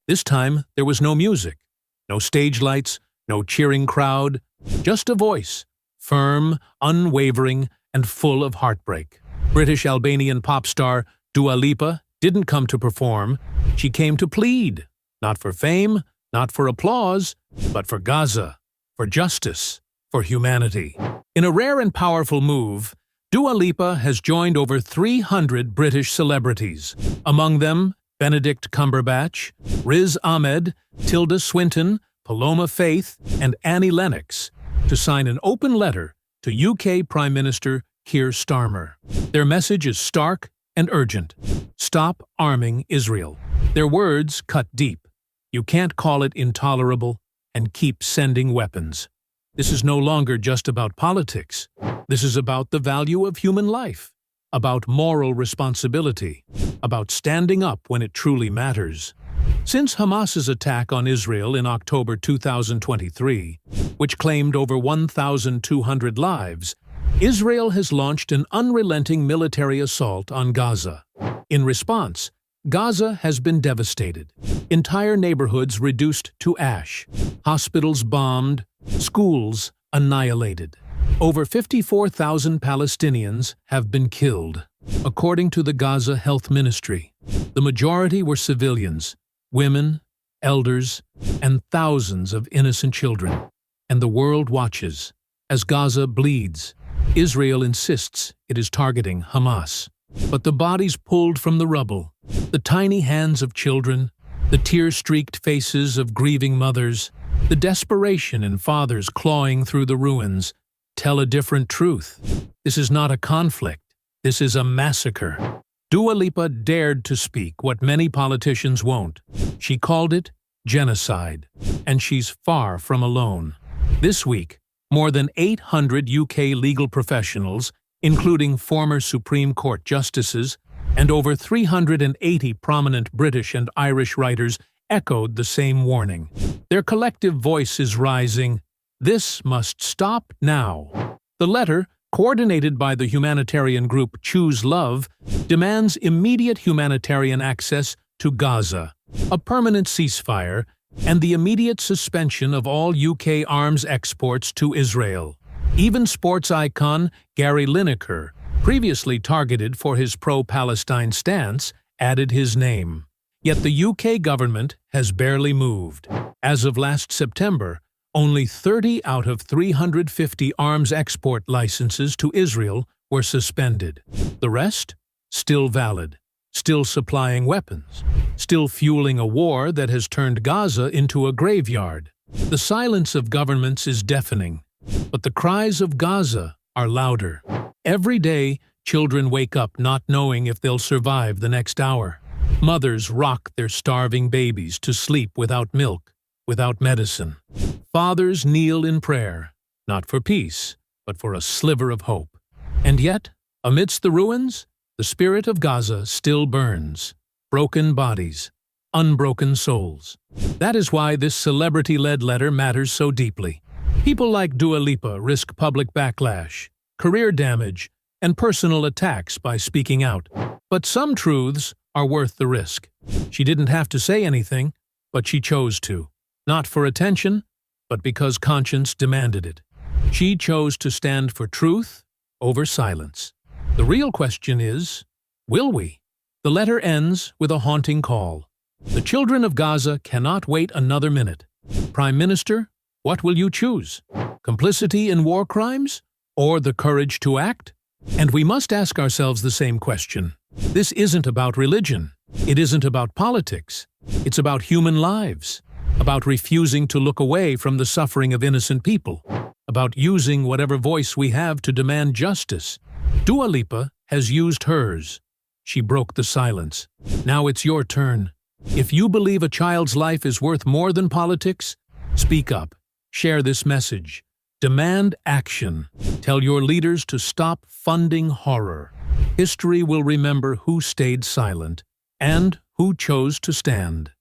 This time, there was no music, no stage lights, no cheering crowd, just a voice, firm, unwavering, and full of heartbreak. British Albanian pop star Dua Lipa didn't come to perform, she came to plead, not for fame, not for applause, but for Gaza, for justice, for humanity. In a rare and powerful move, Dua Lipa has joined over 300 British celebrities, among them Benedict Cumberbatch, Riz Ahmed, Tilda Swinton, Paloma Faith, and Annie Lennox, to sign an open letter to UK Prime Minister Keir Starmer. Their message is stark and urgent. Stop arming Israel. Their words cut deep. You can't call it intolerable and keep sending weapons. This is no longer just about politics. This is about the value of human life, about moral responsibility, about standing up when it truly matters. Since Hamas's attack on Israel in October 2023, which claimed over 1,200 lives, Israel has launched an unrelenting military assault on Gaza. In response, Gaza has been devastated. Entire neighborhoods reduced to ash, hospitals bombed, schools annihilated. Over 54,000 Palestinians have been killed, according to the Gaza Health Ministry. The majority were civilians, women, elders, and thousands of innocent children. And the world watches. As Gaza bleeds, Israel insists it is targeting Hamas. But the bodies pulled from the rubble, the tiny hands of children, the tear-streaked faces of grieving mothers, the desperation in fathers clawing through the ruins, tell a different truth. This is not a conflict. This is a massacre. Dua Lipa dared to speak what many politicians won't. She called it genocide, and she's far from alone. This week, more than 800 UK legal professionals, including former Supreme Court justices, and over 380 prominent British and Irish writers echoed the same warning. Their collective voice is rising. This must stop now. The letter, coordinated by the humanitarian group Choose Love, demands immediate humanitarian access to Gaza, a permanent ceasefire, and the immediate suspension of all UK arms exports to Israel. Even sports icon Gary Lineker, previously targeted for his pro-Palestine stance, added his name. Yet the UK government has barely moved. As of last September, only 30 out of 350 arms export licenses to Israel were suspended. The rest? Still valid, still supplying weapons, still fueling a war that has turned Gaza into a graveyard. The silence of governments is deafening, but the cries of Gaza are louder. Every day, children wake up not knowing if they'll survive the next hour. Mothers rock their starving babies to sleep without milk, without medicine. Fathers kneel in prayer, not for peace, but for a sliver of hope. And yet, amidst the ruins, the spirit of Gaza still burns. Broken bodies, unbroken souls. That is why this celebrity-led letter matters so deeply. People like Dua Lipa risk public backlash, career damage, and personal attacks by speaking out. But some truths are worth the risk. She didn't have to say anything, but she chose to. Not for attention, but because conscience demanded it. She chose to stand for truth over silence. The real question is, will we? The letter ends with a haunting call. The children of Gaza cannot wait another minute. Prime Minister, what will you choose? Complicity in war crimes? Or the courage to act? And we must ask ourselves the same question. This isn't about religion. It isn't about politics. It's about human lives. About refusing to look away from the suffering of innocent people. About using whatever voice we have to demand justice. Dua Lipa has used hers. She broke the silence. Now it's your turn. If you believe a child's life is worth more than politics, speak up. Share this message. Demand action. Tell your leaders to stop funding horror. History will remember who stayed silent and who chose to stand.